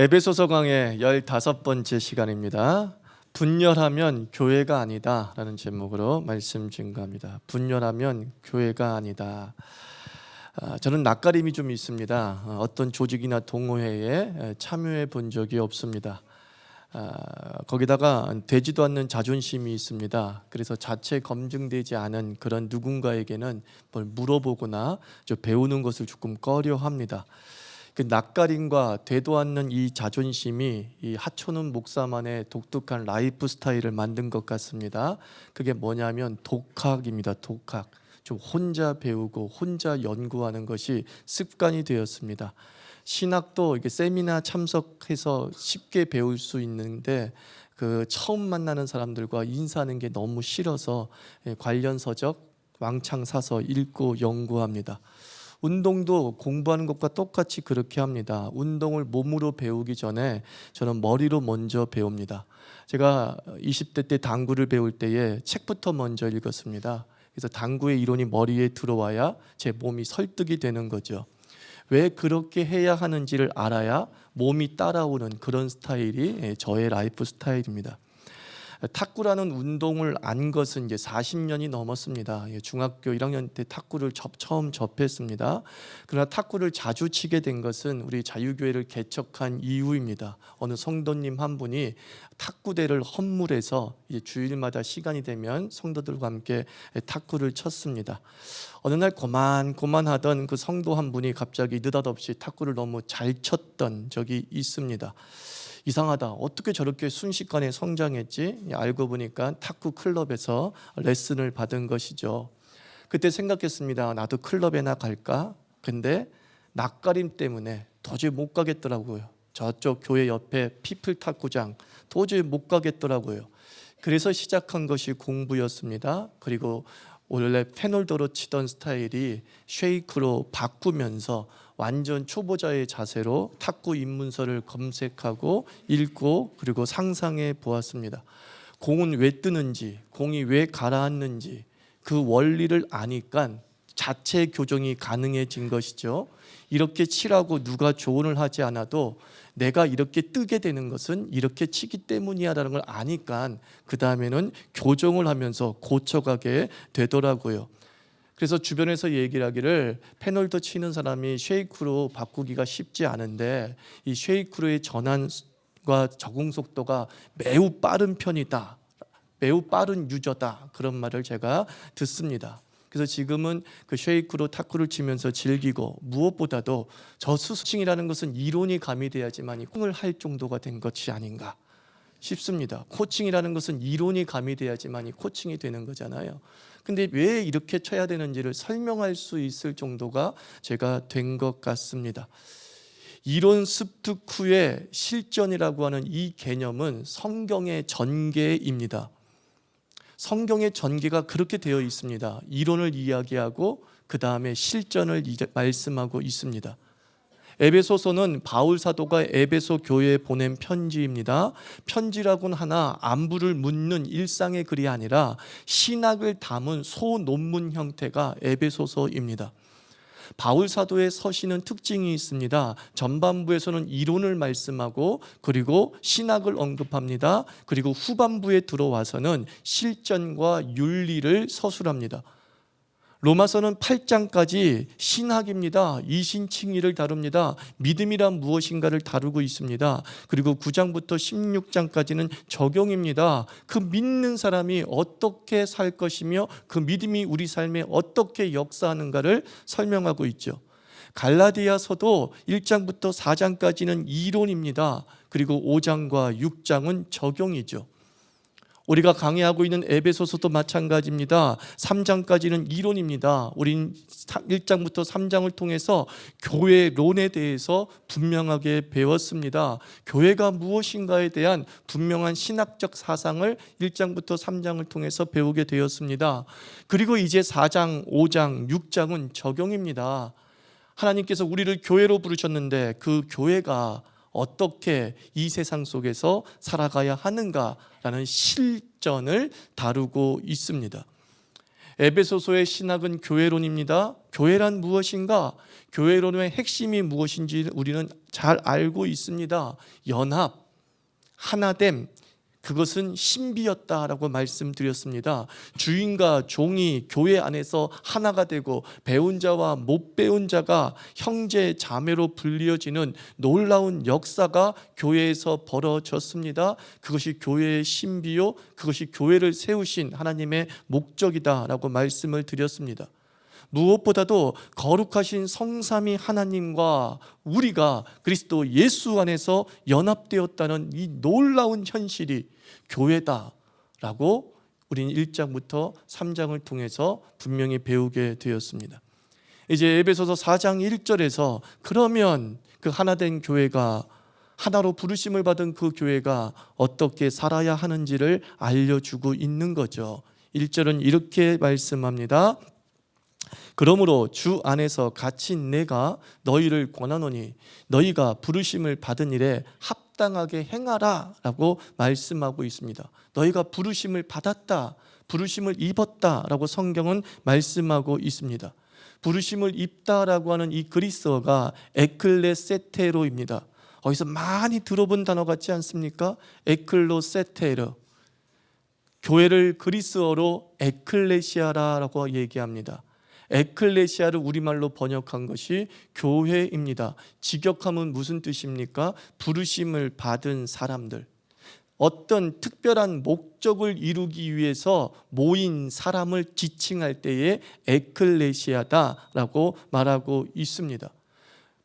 에베소서 강의 15번째 시간입니다. 분열하면 교회가 아니다 라는 제목으로 말씀 증거합니다. 분열하면 교회가 아니다. 저는 낯가림이 좀 있습니다. 어떤 조직이나 동호회에 참여해 본 적이 없습니다. 거기다가 되지도 않는 자존심이 있습니다. 그래서 자체 검증되지 않은 그런 누군가에게는 뭘 물어보거나 배우는 것을 조금 꺼려합니다. 그 낯가림과 되도 않는 이 자존심이 이 하천훈 목사만의 독특한 라이프 스타일을 만든 것 같습니다. 그게 뭐냐면 독학입니다. 독학. 좀 혼자 배우고 혼자 연구하는 것이 습관이 되었습니다. 신학도 이게 세미나 참석해서 쉽게 배울 수 있는데 그 처음 만나는 사람들과 인사하는 게 너무 싫어서 관련 서적 왕창 사서 읽고 연구합니다. 운동도 공부하는 것과 똑같이 그렇게 합니다. 운동을 몸으로 배우기 전에 저는 머리로 먼저 배웁니다. 제가 20대 때 당구를 배울 때에 책부터 먼저 읽었습니다. 그래서 당구의 이론이 머리에 들어와야 제 몸이 설득이 되는 거죠. 왜 그렇게 해야 하는지를 알아야 몸이 따라오는 그런 스타일이 저의 라이프 스타일입니다. 탁구라는 운동을 안 것은 이제 40년이 넘었습니다. 중학교 1학년 때 탁구를 처음 접했습니다. 그러나 탁구를 자주 치게 된 것은 우리 자유교회를 개척한 이후입니다. 어느 성도님 한 분이 탁구대를 헌물해서 이제 주일마다 시간이 되면 성도들과 함께 탁구를 쳤습니다. 어느 날 고만하던 그 성도 한 분이 갑자기 느닷없이 탁구를 너무 잘 쳤던 적이 있습니다. 이상하다. 어떻게 저렇게 순식간에 성장했지? 알고 보니까 탁구 클럽에서 레슨을 받은 것이죠. 그때 생각했습니다. 나도 클럽에나 갈까? 근데 낯가림 때문에 도저히 못 가겠더라고요. 저쪽 교회 옆에 피플 탁구장 도저히 못 가겠더라고요. 그래서 시작한 것이 공부였습니다. 그리고 원래 페놀도로 치던 스타일이 쉐이크로 바꾸면서 완전 초보자의 자세로 탁구 입문서를 검색하고 읽고 그리고 상상해 보았습니다. 공은 왜 뜨는지, 공이 왜 가라앉는지 그 원리를 아니까 자체 교정이 가능해진 것이죠. 이렇게 치라고 누가 조언을 하지 않아도 내가 이렇게 뜨게 되는 것은 이렇게 치기 때문이야라는 걸 아니까 그 다음에는 교정을 하면서 고쳐가게 되더라고요. 그래서 주변에서 얘기를 하기를 페놀도 치는 사람이 쉐이크로 바꾸기가 쉽지 않은데 이 쉐이크로의 전환과 적응 속도가 매우 빠른 편이다. 매우 빠른 유저다. 그런 말을 제가 듣습니다. 그래서 지금은 그 쉐이크로 탁구를 치면서 즐기고 무엇보다도 저 스윙이라는 것은 이론이 가미돼야지만 콩을 할 정도가 된 것이 아닌가 싶습니다. 코칭이라는 것은 이론이 가미돼야지만 코칭이 되는 거잖아요. 근데 왜 이렇게 쳐야 되는지를 설명할 수 있을 정도가 제가 된 것 같습니다. 이론 습득 후의 실전이라고 하는 이 개념은 성경의 전개입니다. 성경의 전개가 그렇게 되어 있습니다. 이론을 이야기하고 그 다음에 실전을 말씀하고 있습니다. 에베소서는 바울 사도가 에베소 교회에 보낸 편지입니다. 편지라고는 하나 안부를 묻는 일상의 글이 아니라 신학을 담은 소논문 형태가 에베소서입니다. 바울 사도의 서신은 특징이 있습니다. 전반부에서는 이론을 말씀하고 그리고 신학을 언급합니다. 그리고 후반부에 들어와서는 실전과 윤리를 서술합니다. 로마서는 8장까지 신학입니다. 이신칭의를 다룹니다. 믿음이란 무엇인가를 다루고 있습니다. 그리고 9장부터 16장까지는 적용입니다. 그 믿는 사람이 어떻게 살 것이며 그 믿음이 우리 삶에 어떻게 역사하는가를 설명하고 있죠. 갈라디아서도 1장부터 4장까지는 이론입니다. 그리고 5장과 6장은 적용이죠. 우리가 강의하고 있는 에베소서도 마찬가지입니다. 3장까지는 이론입니다. 우린 1장부터 3장을 통해서 교회론에 대해서 분명하게 배웠습니다. 교회가 무엇인가에 대한 분명한 신학적 사상을 1장부터 3장을 통해서 배우게 되었습니다. 그리고 이제 4장, 5장, 6장은 적용입니다. 하나님께서 우리를 교회로 부르셨는데 그 교회가 어떻게 이 세상 속에서 살아가야 하는가라는 실전을 다루고 있습니다. 에베소서의 신학은 교회론입니다. 교회란 무엇인가? 교회론의 핵심이 무엇인지 우리는 잘 알고 있습니다. 연합, 하나됨, 그것은 신비였다라고 말씀드렸습니다. 주인과 종이 교회 안에서 하나가 되고 배운 자와 못 배운 자가 형제 자매로 불리어지는 놀라운 역사가 교회에서 벌어졌습니다. 그것이 교회의 신비요, 그것이 교회를 세우신 하나님의 목적이다라고 말씀을 드렸습니다. 무엇보다도 거룩하신 성삼위 하나님과 우리가 그리스도 예수 안에서 연합되었다는 이 놀라운 현실이 교회다라고 우리는 1장부터 3장을 통해서 분명히 배우게 되었습니다. 이제 에베소서 4장 1절에서 그러면 그 하나된 교회가, 하나로 부르심을 받은 그 교회가 어떻게 살아야 하는지를 알려주고 있는 거죠. 1절은 이렇게 말씀합니다. 그러므로 주 안에서 갇힌 내가 너희를 권하노니 너희가 부르심을 받은 일에 합당하게 행하라 라고 말씀하고 있습니다. 너희가 부르심을 받았다, 부르심을 입었다 라고 성경은 말씀하고 있습니다. 부르심을 입다라고 하는 이 그리스어가 에클레세테로입니다. 어디서 많이 들어본 단어 같지 않습니까? 에클로세테로. 교회를 그리스어로 에클레시아라고 얘기합니다. 에클레시아를 우리말로 번역한 것이 교회입니다. 직역하면 무슨 뜻입니까? 부르심을 받은 사람들, 어떤 특별한 목적을 이루기 위해서 모인 사람을 지칭할 때에 에클레시아다라고 말하고 있습니다.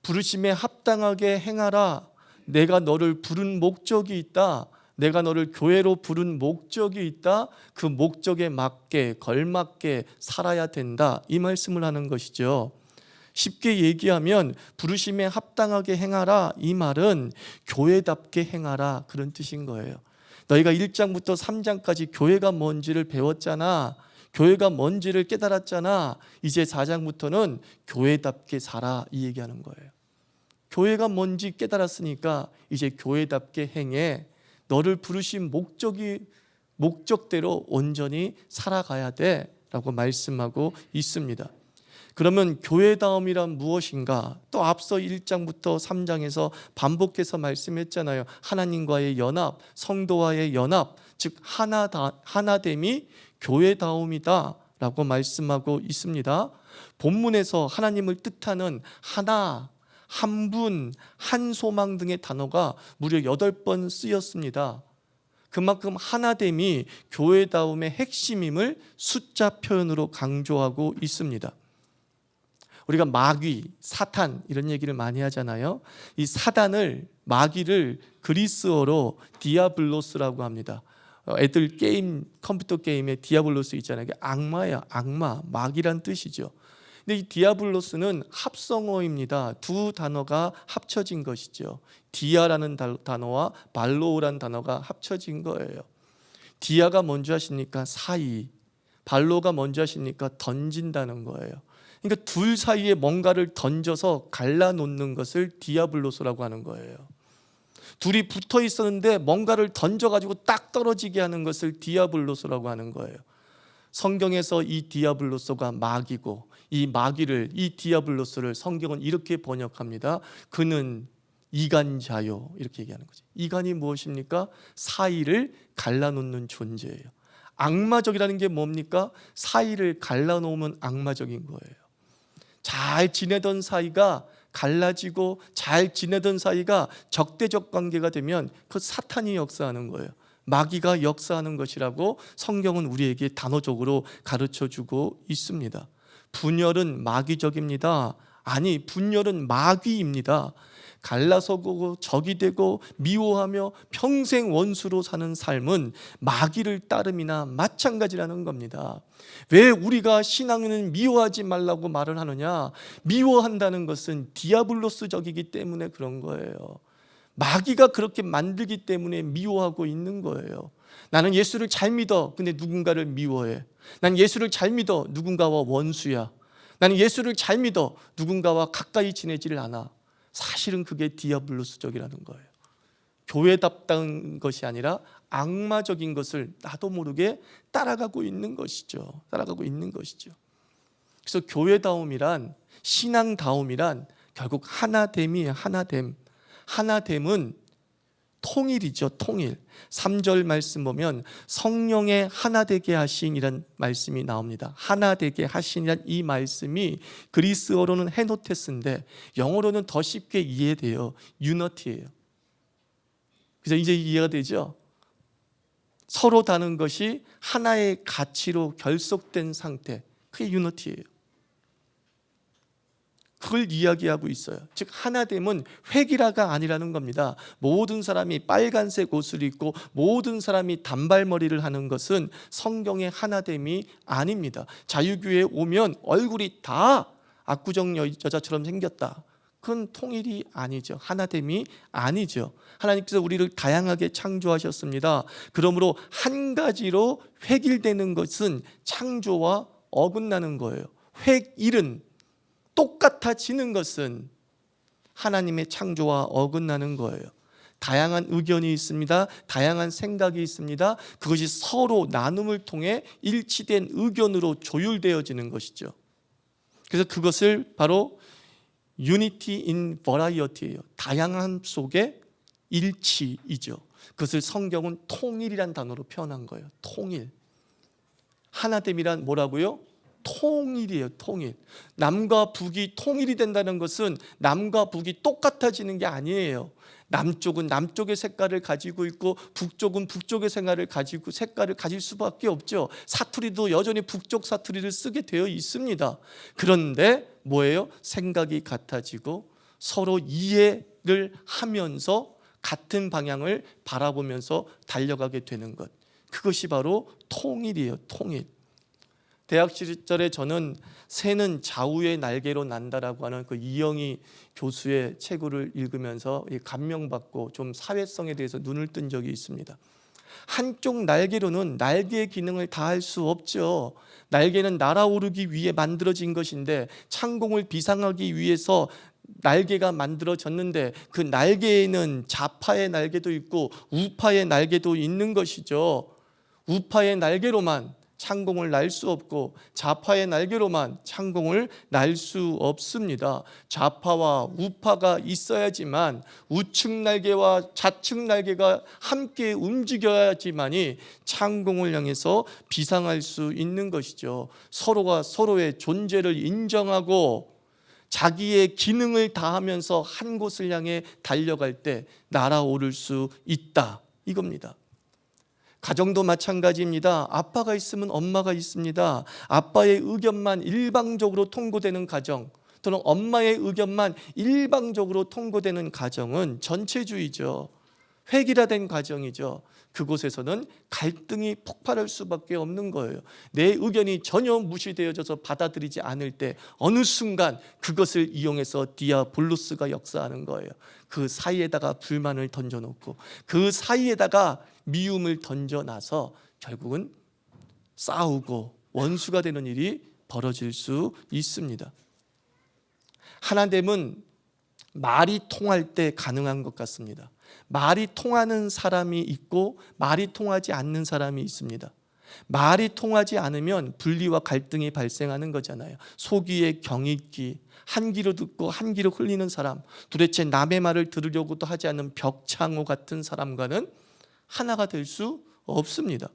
부르심에 합당하게 행하라. 내가 너를 부른 목적이 있다. 내가 너를 교회로 부른 목적이 있다. 그 목적에 맞게 걸맞게 살아야 된다. 이 말씀을 하는 것이죠. 쉽게 얘기하면 부르심에 합당하게 행하라, 이 말은 교회답게 행하라, 그런 뜻인 거예요. 너희가 1장부터 3장까지 교회가 뭔지를 배웠잖아. 교회가 뭔지를 깨달았잖아. 이제 4장부터는 교회답게 살아, 이 얘기하는 거예요. 교회가 뭔지 깨달았으니까 이제 교회답게 행해. 너를 부르신 목적대로 온전히 살아가야 돼 라고 말씀하고 있습니다. 그러면 교회다움이란 무엇인가? 또 앞서 1장부터 3장에서 반복해서 말씀했잖아요. 하나님과의 연합, 성도와의 연합, 즉 하나됨이 교회다움이다 라고 말씀하고 있습니다. 본문에서 하나님을 뜻하는 하나, 한 분, 한 소망 등의 단어가 무려 8번 쓰였습니다. 그만큼 하나됨이 교회다움의 핵심임을 숫자 표현으로 강조하고 있습니다. 우리가 마귀, 사탄 이런 얘기를 많이 하잖아요. 이 사단을, 마귀를 그리스어로 디아블로스라고 합니다. 애들 게임, 컴퓨터 게임에 디아블로스 있잖아요. 악마예요. 악마, 마귀란 뜻이죠. 근데 이 디아블로스는 합성어입니다. 두 단어가 합쳐진 것이죠. 디아라는 단어와 발로우라는 단어가 합쳐진 거예요. 디아가 뭔지 아십니까? 사이. 발로가 뭔지 아십니까? 던진다는 거예요. 그러니까 둘 사이에 뭔가를 던져서 갈라놓는 것을 디아블로스라고 하는 거예요. 둘이 붙어 있었는데 뭔가를 던져가지고 딱 떨어지게 하는 것을 디아블로스라고 하는 거예요. 성경에서 이 디아블로스가 마귀고, 이 마귀를, 이 디아블로스를 성경은 이렇게 번역합니다. 그는 이간자요, 이렇게 얘기하는 거죠. 이간이 무엇입니까? 사이를 갈라놓는 존재예요. 악마적이라는 게 뭡니까? 사이를 갈라놓으면 악마적인 거예요. 잘 지내던 사이가 갈라지고 잘 지내던 사이가 적대적 관계가 되면 그 사탄이 역사하는 거예요. 마귀가 역사하는 것이라고 성경은 우리에게 단어적으로 가르쳐주고 있습니다. 분열은 마귀적입니다. 아니, 분열은 마귀입니다. 갈라서고 적이 되고 미워하며 평생 원수로 사는 삶은 마귀를 따름이나 마찬가지라는 겁니다. 왜 우리가 신앙은 미워하지 말라고 말을 하느냐? 미워한다는 것은 디아블로스적이기 때문에 그런 거예요. 마귀가 그렇게 만들기 때문에 미워하고 있는 거예요. 나는 예수를 잘 믿어. 근데 누군가를 미워해. 난 예수를 잘 믿어. 누군가와 원수야. 나는 예수를 잘 믿어. 누군가와 가까이 지내지를 않아. 사실은 그게 디아블로스적이라는 거예요. 교회답다운 것이 아니라 악마적인 것을 나도 모르게 따라가고 있는 것이죠. 그래서 교회다움이란, 신앙다움이란 결국 하나됨이에요. 하나됨은 통일이죠. 통일. 3절 말씀 보면 성령의 하나 되게 하신이란 말씀이 나옵니다. 하나 되게 하신이란 이 말씀이 그리스어로는 헤노테스인데 영어로는 더 쉽게 이해돼요. 유너티예요. 그래서 이제 이해가 되죠? 서로 다른 것이 하나의 가치로 결속된 상태, 그게 유너티예요. 그걸 이야기하고 있어요. 즉 하나됨은 획일화가 아니라는 겁니다. 모든 사람이 빨간색 옷을 입고 모든 사람이 단발머리를 하는 것은 성경의 하나됨이 아닙니다. 자유교회에 오면 얼굴이 다 압구정 여자처럼 생겼다, 그건 통일이 아니죠. 하나됨이 아니죠. 하나님께서 우리를 다양하게 창조하셨습니다. 그러므로 한 가지로 획일되는 것은 창조와 어긋나는 거예요. 획일은, 똑같아지는 것은 하나님의 창조와 어긋나는 거예요. 다양한 의견이 있습니다. 다양한 생각이 있습니다. 그것이 서로 나눔을 통해 일치된 의견으로 조율되어지는 것이죠. 그래서 그것을 바로 Unity in Variety예요. 다양함 속에 일치이죠. 그것을 성경은 통일이란 단어로 표현한 거예요. 통일. 하나됨이란 뭐라고요? 통일이에요. 통일. 남과 북이 통일이 된다는 것은 남과 북이 똑같아지는 게 아니에요. 남쪽은 남쪽의 색깔을 가지고 있고 북쪽은 북쪽의 색깔을 가질 수밖에 없죠. 사투리도 여전히 북쪽 사투리를 쓰게 되어 있습니다. 그런데 뭐예요? 생각이 같아지고 서로 이해를 하면서 같은 방향을 바라보면서 달려가게 되는 것, 그것이 바로 통일이에요. 통일. 대학 시절에 저는 새는 좌우의 날개로 난다라고 하는 그 이영희 교수의 책을 읽으면서 감명받고 좀 사회성에 대해서 눈을 뜬 적이 있습니다. 한쪽 날개로는 날개의 기능을 다할 수 없죠. 날개는 날아오르기 위해 만들어진 것인데 창공을 비상하기 위해서 날개가 만들어졌는데 그 날개에는 좌파의 날개도 있고 우파의 날개도 있는 것이죠. 우파의 날개로만 창공을 날 수 없고 좌파의 날개로만 창공을 날 수 없습니다. 좌파와 우파가 있어야지만 우측 날개와 좌측 날개가 함께 움직여야지만이 창공을 향해서 비상할 수 있는 것이죠. 서로가 서로의 존재를 인정하고 자기의 기능을 다하면서 한 곳을 향해 달려갈 때 날아오를 수 있다, 이겁니다. 가정도 마찬가지입니다. 아빠가 있으면 엄마가 있습니다. 아빠의 의견만 일방적으로 통고되는 가정, 또는 엄마의 의견만 일방적으로 통고되는 가정은 전체주의죠. 획일화된 가정이죠. 그곳에서는 갈등이 폭발할 수밖에 없는 거예요. 내 의견이 전혀 무시되어져서 받아들이지 않을 때 어느 순간 그것을 이용해서 디아블로스가 역사하는 거예요. 그 사이에다가 불만을 던져놓고 그 사이에다가 미움을 던져놔서 결국은 싸우고 원수가 되는 일이 벌어질 수 있습니다. 하나됨은 말이 통할 때 가능한 것 같습니다. 말이 통하는 사람이 있고 말이 통하지 않는 사람이 있습니다. 말이 통하지 않으면 분리와 갈등이 발생하는 거잖아요. 소귀의 경익기, 한 귀로 듣고 한 귀로 흘리는 사람, 도대체 남의 말을 들으려고도 하지 않는 벽창호 같은 사람과는 하나가 될 수 없습니다.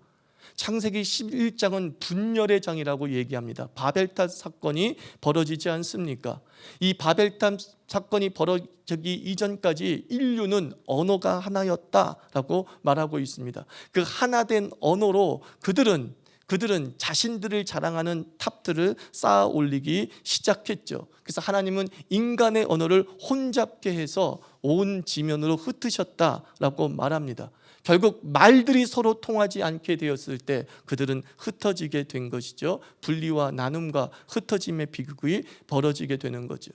창세기 11장은 분열의 장이라고 얘기합니다. 바벨탑 사건이 벌어지지 않습니까? 이 바벨탑 사건이 벌어지기 이전까지 인류는 언어가 하나였다라고 말하고 있습니다. 그 하나된 언어로 그들은 자신들을 자랑하는 탑들을 쌓아 올리기 시작했죠. 그래서 하나님은 인간의 언어를 혼잡게 해서 온 지면으로 흩으셨다라고 말합니다. 결국 말들이 서로 통하지 않게 되었을 때 그들은 흩어지게 된 것이죠. 분리와 나눔과 흩어짐의 비극이 벌어지게 되는 거죠.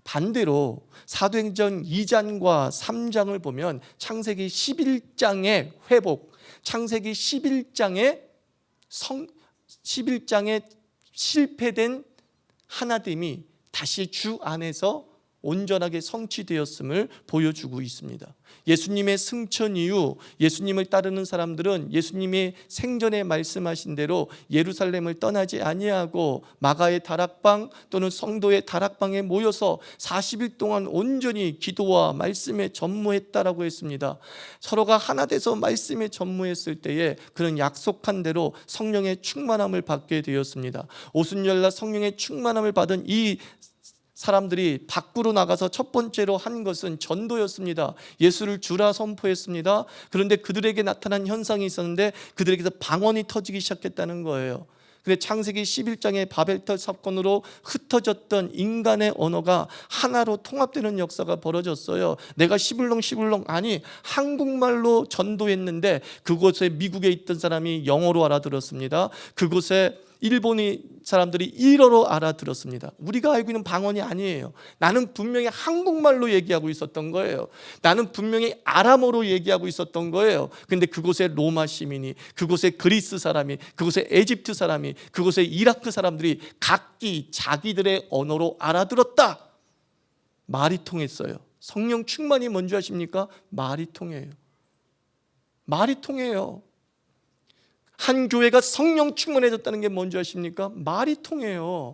반대로 사도행전 2장과 3장을 보면 창세기 11장의 회복, 창세기 11장의 11장의 실패된 하나됨이 다시 주 안에서 온전하게 성취되었음을 보여주고 있습니다. 예수님의 승천 이후 예수님을 따르는 사람들은 예수님의 생전에 말씀하신 대로 예루살렘을 떠나지 아니하고 마가의 다락방 또는 성도의 다락방에 모여서 40일 동안 온전히 기도와 말씀에 전무했다라고 했습니다. 서로가 하나 돼서 말씀에 전무했을 때에 그런 약속한 대로 성령의 충만함을 받게 되었습니다. 오순절날 성령의 충만함을 받은 이 사람들이 밖으로 나가서 첫 번째로 한 것은 전도였습니다. 예수를 주라 선포했습니다. 그런데 그들에게 나타난 현상이 있었는데 그들에게서 방언이 터지기 시작했다는 거예요. 근데 창세기 11장의 바벨탑 사건으로 흩어졌던 인간의 언어가 하나로 통합되는 역사가 벌어졌어요. 내가 시블렁 아니 한국말로 전도했는데 그곳에 미국에 있던 사람이 영어로 알아들었습니다. 그곳에 일본이 사람들이 일어로 알아들었습니다. 우리가 알고 있는 방언이 아니에요. 나는 분명히 한국말로 얘기하고 있었던 거예요. 나는 분명히 아람어로 얘기하고 있었던 거예요. 근데 그곳에 로마 시민이, 그곳에 그리스 사람이, 그곳에 에집트 사람이, 그곳에 이라크 사람들이 각기 자기들의 언어로 알아들었다. 말이 통했어요. 성령 충만이 뭔지 아십니까? 말이 통해요. 말이 통해요. 한 교회가 성령 충만해졌다는 게 뭔지 아십니까? 말이 통해요.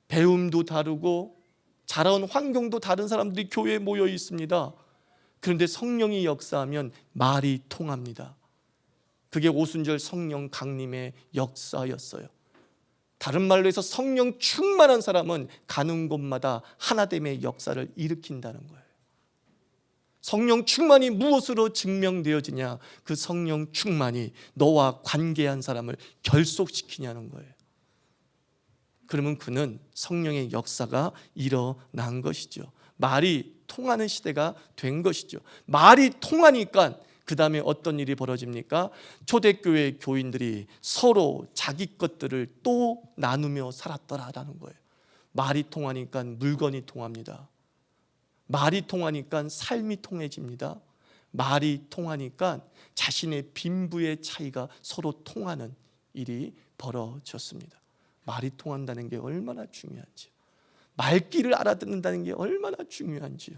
배움도 다르고 자라온 환경도 다른 사람들이 교회에 모여 있습니다. 그런데 성령이 역사하면 말이 통합니다. 그게 오순절 성령 강림의 역사였어요. 다른 말로 해서 성령 충만한 사람은 가는 곳마다 하나됨의 역사를 일으킨다는 거예요. 성령 충만이 무엇으로 증명되어지냐? 그 성령 충만이 너와 관계한 사람을 결속시키냐는 거예요. 그러면 그는 성령의 역사가 일어난 것이죠. 말이 통하는 시대가 된 것이죠. 말이 통하니까 그 다음에 어떤 일이 벌어집니까? 초대교회 교인들이 서로 자기 것들을 또 나누며 살았더라라는 거예요. 말이 통하니까 물건이 통합니다. 말이 통하니까 삶이 통해집니다. 말이 통하니까 자신의 빈부의 차이가 서로 통하는 일이 벌어졌습니다. 말이 통한다는 게 얼마나 중요한지요. 말귀를 알아듣는다는 게 얼마나 중요한지요.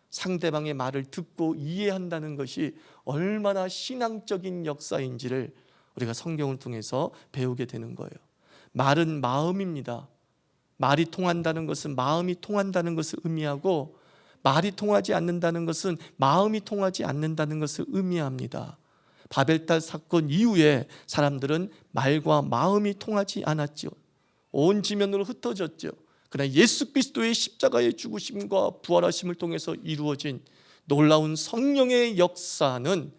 상대방의 말을 듣고 이해한다는 것이 얼마나 신앙적인 역사인지를 우리가 성경을 통해서 배우게 되는 거예요. 말은 마음입니다. 말이 통한다는 것은 마음이 통한다는 것을 의미하고 말이 통하지 않는다는 것은 마음이 통하지 않는다는 것을 의미합니다. 바벨탑 사건 이후에 사람들은 말과 마음이 통하지 않았죠. 온 지면으로 흩어졌죠. 그러나 예수 그리스도의 십자가의 죽으심과 부활하심을 통해서 이루어진 놀라운 성령의 역사는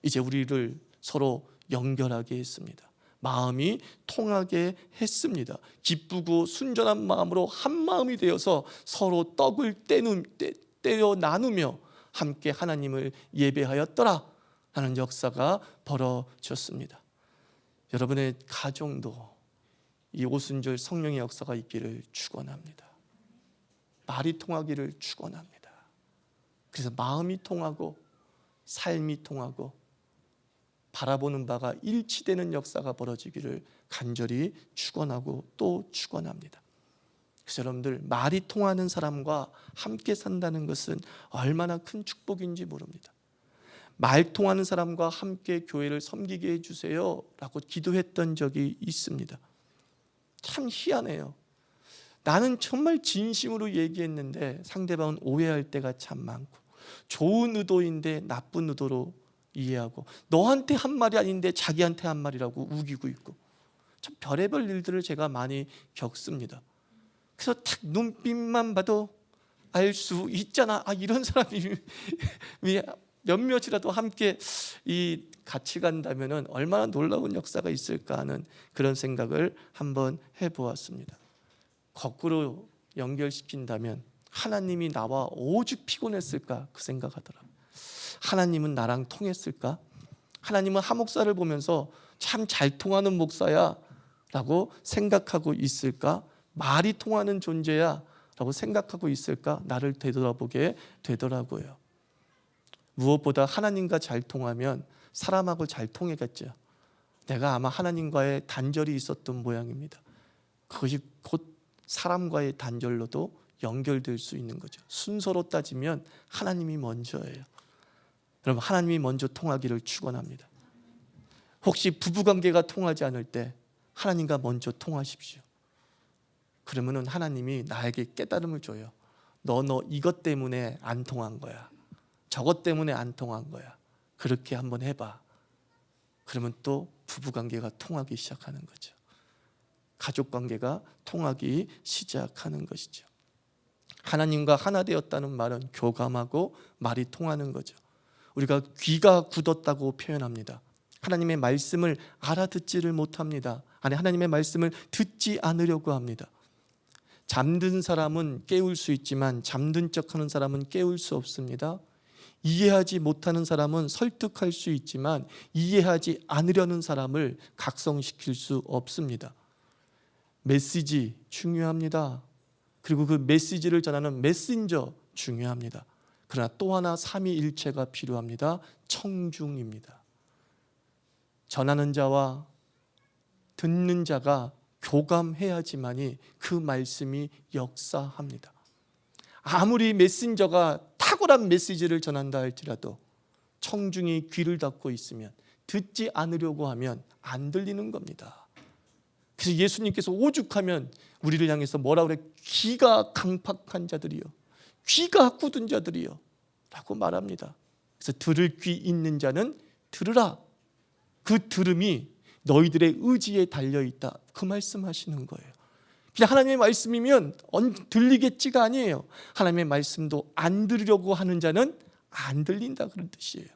이제 우리를 서로 연결하게 했습니다. 마음이 통하게 했습니다. 기쁘고 순전한 마음으로 한 마음이 되어서 서로 떡을 떼어 나누며 함께 하나님을 예배하였더라 하는 역사가 벌어졌습니다. 여러분의 가정도 이 오순절 성령의 역사가 있기를 축원합니다. 말이 통하기를 축원합니다. 그래서 마음이 통하고 삶이 통하고 바라보는 바가 일치되는 역사가 벌어지기를 간절히 축원하고 또 축원합니다. 그래서 여러분들 말이 통하는 사람과 함께 산다는 것은 얼마나 큰 축복인지 모릅니다. 말 통하는 사람과 함께 교회를 섬기게 해주세요 라고 기도했던 적이 있습니다. 참 희한해요. 나는 정말 진심으로 얘기했는데 상대방은 오해할 때가 참 많고 좋은 의도인데 나쁜 의도로 이해하고 너한테 한 말이 아닌데 자기한테 한 말이라고 우기고 있고 참 별의별 일들을 제가 많이 겪습니다. 그래서 딱 눈빛만 봐도 알 수 있잖아. 이런 사람이 몇몇이라도 함께 같이 간다면 얼마나 놀라운 역사가 있을까 하는 그런 생각을 한번 해보았습니다. 거꾸로 연결시킨다면 하나님이 나와 오죽 피곤했을까 그 생각하더라고요. 하나님은 나랑 통했을까? 하나님은 한 목사를 보면서 참 잘 통하는 목사야 라고 생각하고 있을까? 말이 통하는 존재야 라고 생각하고 있을까? 나를 되돌아보게 되더라고요. 무엇보다 하나님과 잘 통하면 사람하고 잘 통하겠죠. 내가 아마 하나님과의 단절이 있었던 모양입니다. 그것이 곧 사람과의 단절로도 연결될 수 있는 거죠. 순서로 따지면 하나님이 먼저예요. 여러분, 하나님이 먼저 통하기를 축원합니다. 혹시 부부관계가 통하지 않을 때 하나님과 먼저 통하십시오. 그러면은 하나님이 나에게 깨달음을 줘요. 너 이것 때문에 안 통한 거야. 저것 때문에 안 통한 거야. 그렇게 한번 해봐. 그러면 또 부부관계가 통하기 시작하는 거죠. 가족관계가 통하기 시작하는 것이죠. 하나님과 하나 되었다는 말은 교감하고 말이 통하는 거죠. 우리가 귀가 굳었다고 표현합니다. 하나님의 말씀을 알아듣지를 못합니다. 아니, 하나님의 말씀을 듣지 않으려고 합니다. 잠든 사람은 깨울 수 있지만 잠든 척하는 사람은 깨울 수 없습니다. 이해하지 못하는 사람은 설득할 수 있지만 이해하지 않으려는 사람을 각성시킬 수 없습니다. 메시지 중요합니다. 그리고 그 메시지를 전하는 메신저 중요합니다. 그러나 또 하나 삼위일체가 필요합니다. 청중입니다. 전하는 자와 듣는 자가 교감해야지만이 그 말씀이 역사합니다. 아무리 메신저가 탁월한 메시지를 전한다 할지라도 청중이 귀를 닫고 있으면, 듣지 않으려고 하면 안 들리는 겁니다. 그래서 예수님께서 오죽하면 우리를 향해서 뭐라 그래? 귀가 강팍한 자들이요, 귀가 굳은 자들이요 라고 말합니다. 그래서 들을 귀 있는 자는 들으라. 그 들음이 너희들의 의지에 달려있다, 그 말씀하시는 거예요. 그냥 하나님의 말씀이면 들리겠지가 아니에요. 하나님의 말씀도 안 들으려고 하는 자는 안 들린다, 그런 뜻이에요.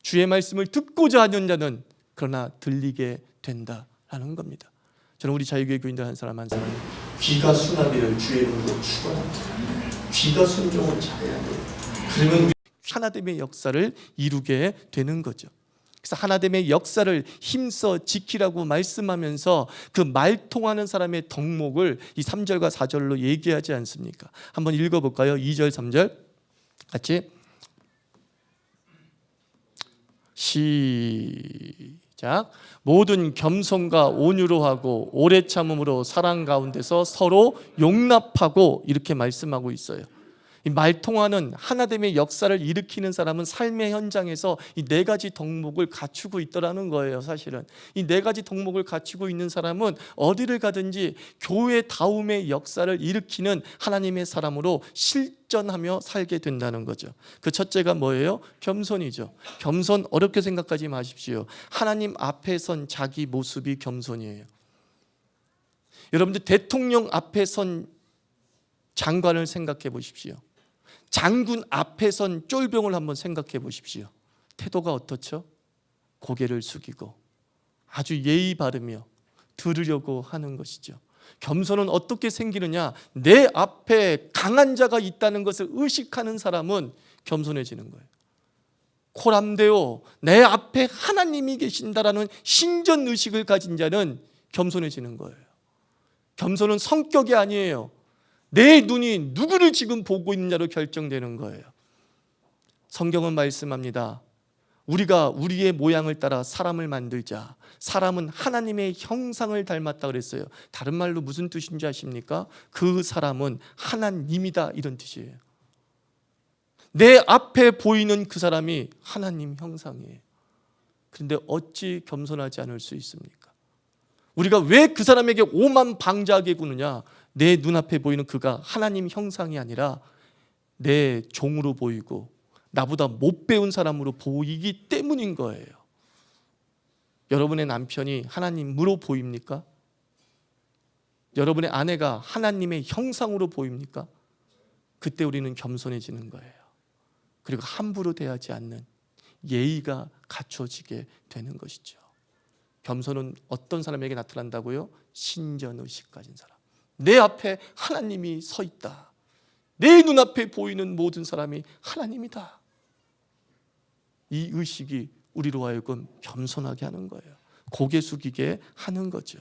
주의 말씀을 듣고자 하는 자는 그러나 들리게 된다라는 겁니다. 저는 우리 자유교회 교인들 한 사람 한 사람이 귀가 순하기를 주의 이름으로 축원합니다. 귀가 순종을 잘해야 돼요. 그러면 우리 하나됨의 역사를 이루게 되는 거죠. 그래서 하나됨의 역사를 힘써 지키라고 말씀하면서 그 말통하는 사람의 덕목을 이 3절과 4절로 얘기하지 않습니까? 한번 읽어볼까요? 2절 3절 같이 시작. 모든 겸손과 온유로 하고 오래 참음으로 사랑 가운데서 서로 용납하고, 이렇게 말씀하고 있어요. 이 말통하는 하나됨의 역사를 일으키는 사람은 삶의 현장에서 이 네 가지 덕목을 갖추고 있더라는 거예요. 사실은 이 네 가지 덕목을 갖추고 있는 사람은 어디를 가든지 교회다움의 역사를 일으키는 하나님의 사람으로 실전하며 살게 된다는 거죠. 그 첫째가 뭐예요? 겸손이죠. 겸손 어렵게 생각하지 마십시오. 하나님 앞에 선 자기 모습이 겸손이에요. 여러분들 대통령 앞에 선 장관을 생각해 보십시오. 장군 앞에 선 쫄병을 한번 생각해 보십시오. 태도가 어떻죠? 고개를 숙이고 아주 예의 바르며 들으려고 하는 것이죠. 겸손은 어떻게 생기느냐? 내 앞에 강한 자가 있다는 것을 의식하는 사람은 겸손해지는 거예요. 코람데오, 내 앞에 하나님이 계신다라는 신전의식을 가진 자는 겸손해지는 거예요. 겸손은 성격이 아니에요. 내 눈이 누구를 지금 보고 있느냐로 결정되는 거예요. 성경은 말씀합니다. 우리가 우리의 모양을 따라 사람을 만들자. 사람은 하나님의 형상을 닮았다 그랬어요. 다른 말로 무슨 뜻인지 아십니까? 그 사람은 하나님이다, 이런 뜻이에요. 내 앞에 보이는 그 사람이 하나님 형상이에요. 그런데 어찌 겸손하지 않을 수 있습니까? 우리가 왜 그 사람에게 오만 방자하게 구느냐? 내 눈앞에 보이는 그가 하나님 형상이 아니라 내 종으로 보이고 나보다 못 배운 사람으로 보이기 때문인 거예요. 여러분의 남편이 하나님으로 보입니까? 여러분의 아내가 하나님의 형상으로 보입니까? 그때 우리는 겸손해지는 거예요. 그리고 함부로 대하지 않는 예의가 갖춰지게 되는 것이죠. 겸손은 어떤 사람에게 나타난다고요? 신전의식 가진 사람. 내 앞에 하나님이 서 있다. 내 눈앞에 보이는 모든 사람이 하나님이다. 이 의식이 우리로 하여금 겸손하게 하는 거예요. 고개 숙이게 하는 거죠.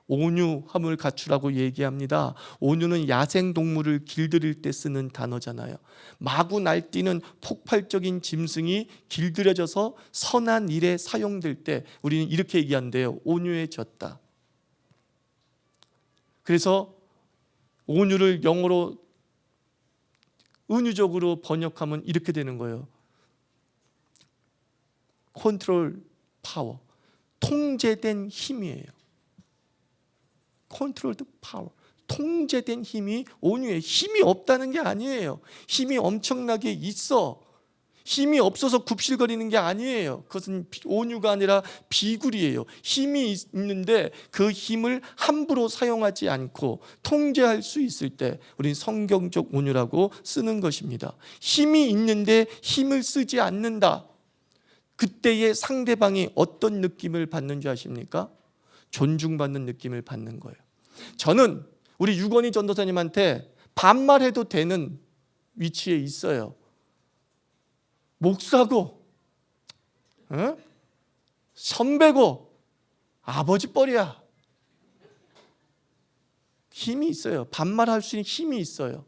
온유함을 갖추라고 얘기합니다. 온유는 야생동물을 길들일 때 쓰는 단어잖아요. 마구 날뛰는 폭발적인 짐승이 길들여져서 선한 일에 사용될 때 우리는 이렇게 얘기한대요. 온유해졌다. 그래서 온유를 영어로 은유적으로 번역하면 이렇게 되는 거예요. 컨트롤 파워, 통제된 힘이에요. 컨트롤드 파워, 통제된 힘이 온유예요. 힘이 없다는 게 아니에요. 힘이 엄청나게 있어. 힘이 없어서 굽실거리는 게 아니에요. 그것은 온유가 아니라 비굴이에요. 힘이 있는데 그 힘을 함부로 사용하지 않고 통제할 수 있을 때 우리는 성경적 온유라고 쓰는 것입니다. 힘이 있는데 힘을 쓰지 않는다. 그때의 상대방이 어떤 느낌을 받는 줄 아십니까? 존중받는 느낌을 받는 거예요. 저는 우리 유건희 전도사님한테 반말해도 되는 위치에 있어요. 목사고, 선배고, 아버지 뻘이야. 힘이 있어요. 반말할 수 있는 힘이 있어요.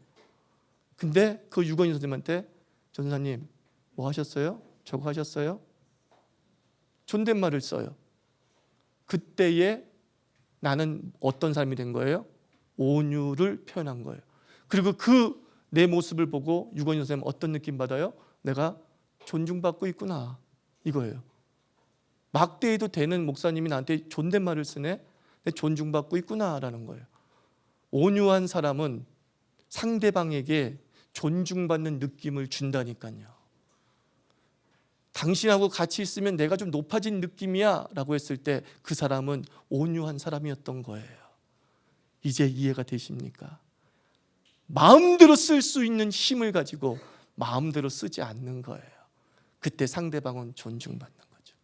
근데 그 유건희 선생님한테 전도사님 뭐 하셨어요? 저거 하셨어요? 존댓말을 써요. 그때에 나는 어떤 사람이 된 거예요? 온유를 표현한 거예요. 그리고 그 내 모습을 보고 유건희 선생님 어떤 느낌 받아요? 내가 존중받고 있구나, 이거예요. 막대해도 되는 목사님이 나한테 존댓말을 쓰네? 내가 존중받고 있구나라는 거예요. 온유한 사람은 상대방에게 존중받는 느낌을 준다니까요. 당신하고 같이 있으면 내가 좀 높아진 느낌이야 라고 했을 때 그 사람은 온유한 사람이었던 거예요. 이제 이해가 되십니까? 마음대로 쓸 수 있는 힘을 가지고 마음대로 쓰지 않는 거예요. 그때 상대방은 존중받는 거죠.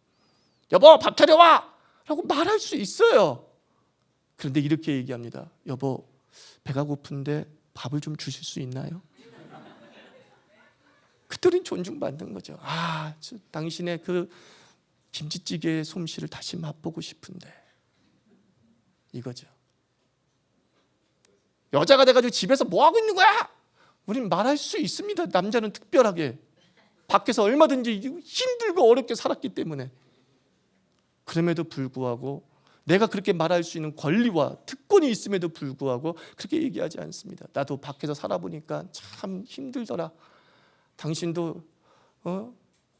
여보 밥 차려와! 라고 말할 수 있어요. 그런데 이렇게 얘기합니다. 여보 배가 고픈데 밥을 좀 주실 수 있나요? 그들은 존중받는 거죠. 당신의 그 김치찌개의 솜씨를 다시 맛보고 싶은데, 이거죠. 여자가 돼가지고 집에서 뭐 하고 있는 거야? 우린 말할 수 있습니다. 남자는 특별하게 밖에서 얼마든지 힘들고 어렵게 살았기 때문에. 그럼에도 불구하고 내가 그렇게 말할 수 있는 권리와 특권이 있음에도 불구하고 그렇게 얘기하지 않습니다. 나도 밖에서 살아보니까 참 힘들더라. 당신도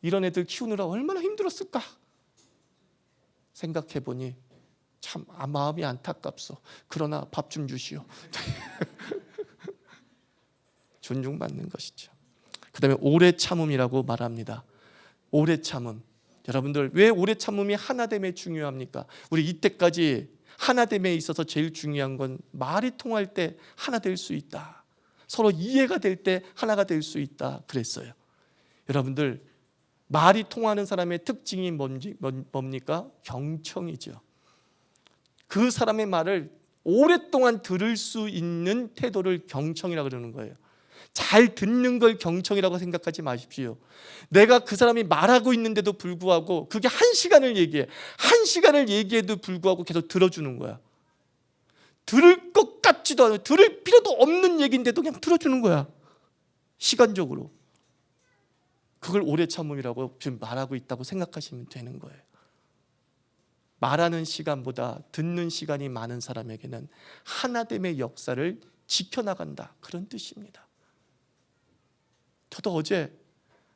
이런 애들 키우느라 얼마나 힘들었을까 생각해보니 참 마음이 안타깝소. 그러나 밥 좀 주시오. 존중받는 것이죠. 그 다음에 오래 참음이라고 말합니다. 오래 참음. 여러분들 왜 오래 참음이 하나됨에 중요합니까? 우리 이때까지 하나됨에 있어서 제일 중요한 건 말이 통할 때 하나 될 수 있다, 서로 이해가 될 때 하나가 될 수 있다 그랬어요. 여러분들 말이 통하는 사람의 특징이 뭡니까? 경청이죠. 그 사람의 말을 오랫동안 들을 수 있는 태도를 경청이라고 그러는 거예요. 잘 듣는 걸 경청이라고 생각하지 마십시오. 내가 그 사람이 말하고 있는데도 불구하고 그게 1시간을 얘기해. 1시간을 얘기해도 불구하고 계속 들어주는 거야. 들을 것 같지도 않아요. 들을 필요도 없는 얘기인데도 그냥 들어주는 거야. 시간적으로. 그걸 오래 참음이라고 지금 말하고 있다고 생각하시면 되는 거예요. 말하는 시간보다 듣는 시간이 많은 사람에게는 하나됨의 역사를 지켜나간다, 그런 뜻입니다. 저도 어제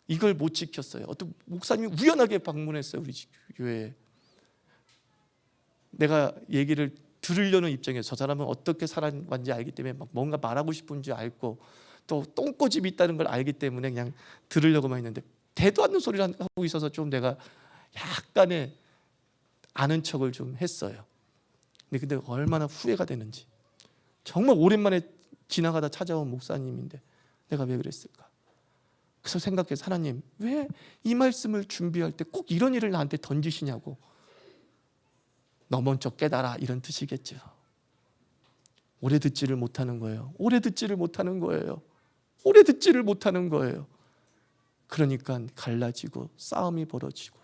이걸 못 지켰어요. 어떤 목사님이 우연하게 방문했어요, 우리 교회에. 내가 얘기를 들으려는 입장에서 저 사람은 어떻게 살아왔는지 알기 때문에 막 뭔가 말하고 싶은지 알고 또 똥꼬집이 있다는 걸 알기 때문에 그냥 들으려고만 했는데 대도 않는 소리를 하고 있어서 좀 내가 약간의 아는 척을 좀 했어요. 근데 얼마나 후회가 되는지. 정말 오랜만에 지나가다 찾아온 목사님인데 내가 왜 그랬을까? 그래서 생각해서 하나님 왜 이 말씀을 준비할 때 꼭 이런 일을 나한테 던지시냐고. 너 먼저 깨달아, 이런 뜻이겠죠. 오래 듣지를 못하는 거예요. 오래 듣지를 못하는 거예요. 오래 듣지를 못하는 거예요. 그러니까 갈라지고 싸움이 벌어지고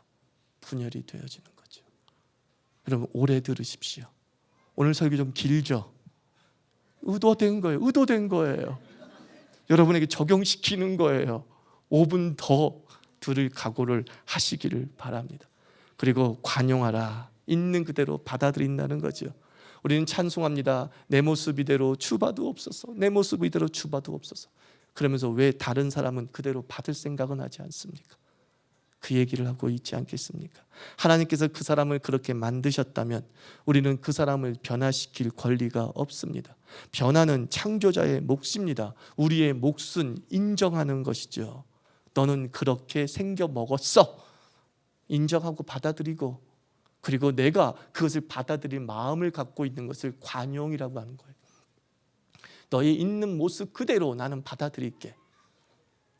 분열이 되어지는 거죠. 여러분 오래 들으십시오. 오늘 설교 좀 길죠? 의도된 거예요. 의도된 거예요. 여러분에게 적용시키는 거예요. 5분 더 들을 각오를 하시기를 바랍니다. 그리고 관용하라. 있는 그대로 받아들인다는 거죠. 우리는 찬송합니다. 내 모습 이대로 주봐도 없어서. 내 모습 이대로 주봐도 없어서. 그러면서 왜 다른 사람은 그대로 받을 생각은 하지 않습니까? 그 얘기를 하고 있지 않겠습니까? 하나님께서 그 사람을 그렇게 만드셨다면 우리는 그 사람을 변화시킬 권리가 없습니다. 변화는 창조자의 몫입니다. 우리의 몫은 인정하는 것이죠. 너는 그렇게 생겨 먹었어. 인정하고 받아들이고, 그리고 내가 그것을 받아들일 마음을 갖고 있는 것을 관용이라고 하는 거예요. 너의 있는 모습 그대로 나는 받아들일게.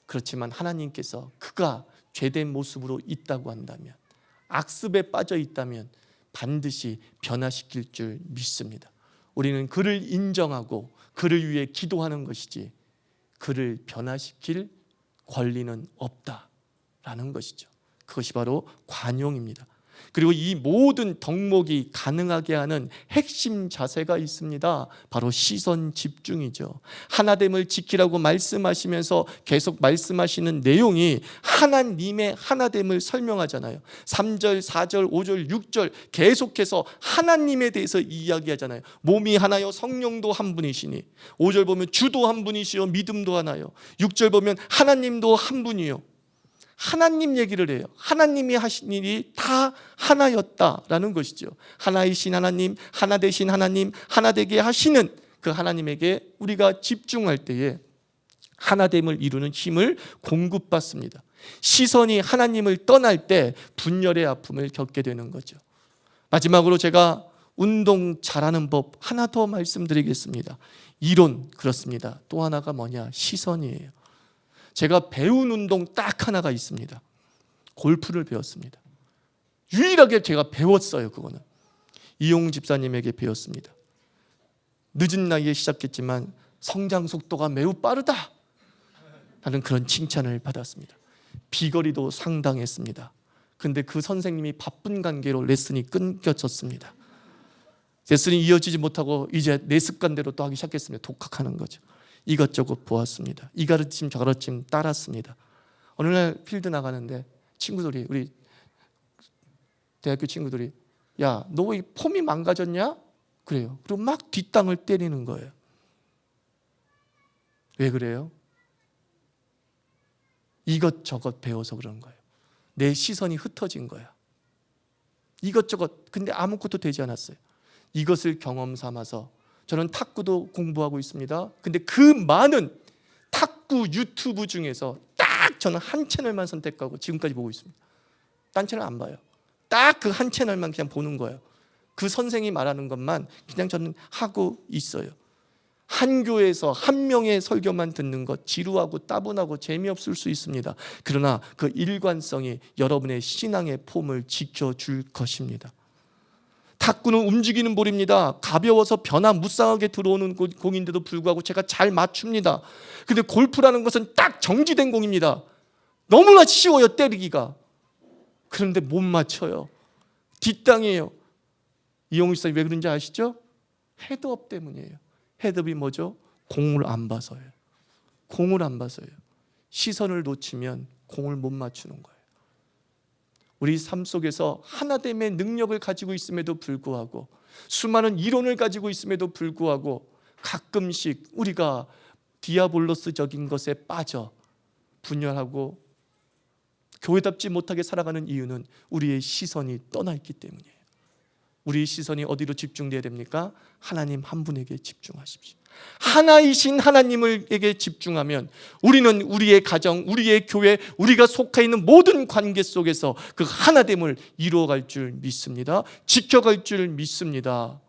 그렇지만 하나님께서 그가 죄된 모습으로 있다고 한다면, 악습에 빠져 있다면 반드시 변화시킬 줄 믿습니다. 우리는 그를 인정하고 그를 위해 기도하는 것이지 그를 변화시킬 권리는 없다라는 것이죠. 그것이 바로 관용입니다. 그리고 이 모든 덕목이 가능하게 하는 핵심 자세가 있습니다. 바로 시선 집중이죠. 하나됨을 지키라고 말씀하시면서 계속 말씀하시는 내용이 하나님의 하나됨을 설명하잖아요. 3절, 4절, 5절, 6절 계속해서 하나님에 대해서 이야기하잖아요. 몸이 하나요 성령도 한 분이시니, 5절 보면 주도 한 분이시요 믿음도 하나요, 6절 보면 하나님도 한 분이요. 하나님 얘기를 해요. 하나님이 하신 일이 다 하나였다라는 것이죠. 하나이신 하나님, 하나 되신 하나님, 하나 되게 하시는 그 하나님에게 우리가 집중할 때에 하나됨을 이루는 힘을 공급받습니다. 시선이 하나님을 떠날 때 분열의 아픔을 겪게 되는 거죠. 마지막으로 제가 운동 잘하는 법 하나 더 말씀드리겠습니다. 이론 그렇습니다. 또 하나가 뭐냐? 시선이에요. 제가 배운 운동 딱 하나가 있습니다. 골프를 배웠습니다. 유일하게 제가 배웠어요. 그거는 이용 집사님에게 배웠습니다. 늦은 나이에 시작했지만 성장 속도가 매우 빠르다 하는 그런 칭찬을 받았습니다. 비거리도 상당했습니다. 근데 그 선생님이 바쁜 관계로 레슨이 끊겨졌습니다. 레슨이 이어지지 못하고 이제 내 습관대로 또 하기 시작했습니다. 독학하는 거죠. 이것저것 보았습니다. 이 가르침 저 가르침 따랐습니다. 어느 날 필드 나가는데 친구들이, 우리 대학교 친구들이, 야, 너 왜 폼이 망가졌냐? 그래요. 그리고 막 뒷땅을 때리는 거예요. 왜 그래요? 이것저것 배워서 그런 거예요. 내 시선이 흩어진 거야. 이것저것, 근데 아무것도 되지 않았어요. 이것을 경험 삼아서 저는 탁구도 공부하고 있습니다. 근데 그 많은 탁구 유튜브 중에서 딱 저는 한 채널만 선택하고 지금까지 보고 있습니다. 딴 채널 안 봐요. 딱 그 한 채널만 그냥 보는 거예요. 그 선생이 말하는 것만 그냥 저는 하고 있어요. 한 교회에서 한 명의 설교만 듣는 것 지루하고 따분하고 재미없을 수 있습니다. 그러나 그 일관성이 여러분의 신앙의 폼을 지켜줄 것입니다. 탁구는 움직이는 볼입니다. 가벼워서 변화 무쌍하게 들어오는 공인데도 불구하고 제가 잘 맞춥니다. 근데 골프라는 것은 딱 정지된 공입니다. 너무나 쉬워요, 때리기가. 그런데 못 맞춰요. 뒷땅이에요. 이용우 씨가 왜 그런지 아시죠? 헤드업 때문이에요. 헤드업이 뭐죠? 공을 안 봐서요. 공을 안 봐서요. 시선을 놓치면 공을 못 맞추는 거예요. 우리 삶 속에서 하나됨의 능력을 가지고 있음에도 불구하고, 수많은 이론을 가지고 있음에도 불구하고 가끔씩 우리가 디아볼로스적인 것에 빠져 분열하고 교회답지 못하게 살아가는 이유는 우리의 시선이 떠나 있기 때문이에요. 우리의 시선이 어디로 집중돼야 됩니까? 하나님 한 분에게 집중하십시오. 하나이신 하나님에게 집중하면 우리는 우리의 가정, 우리의 교회, 우리가 속해 있는 모든 관계 속에서 그 하나됨을 이루어갈 줄 믿습니다. 지켜갈 줄 믿습니다.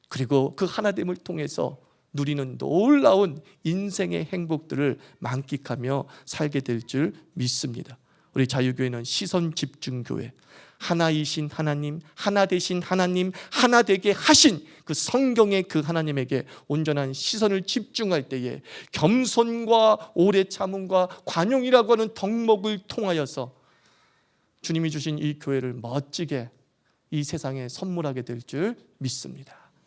그리고 그 하나됨을 통해서 누리는 놀라운 인생의 행복들을 만끽하며 살게 될 줄 믿습니다. 우리 자유교회는 시선 집중 교회, 하나이신 하나님, 하나 되신 하나님, 하나 되게 하신 그 성경의 그 하나님에게 온전한 시선을 집중할 때에 겸손과 오래 참음과 관용이라고 하는 덕목을 통하여서 주님이 주신 이 교회를 멋지게 이 세상에 선물하게 될 줄 믿습니다.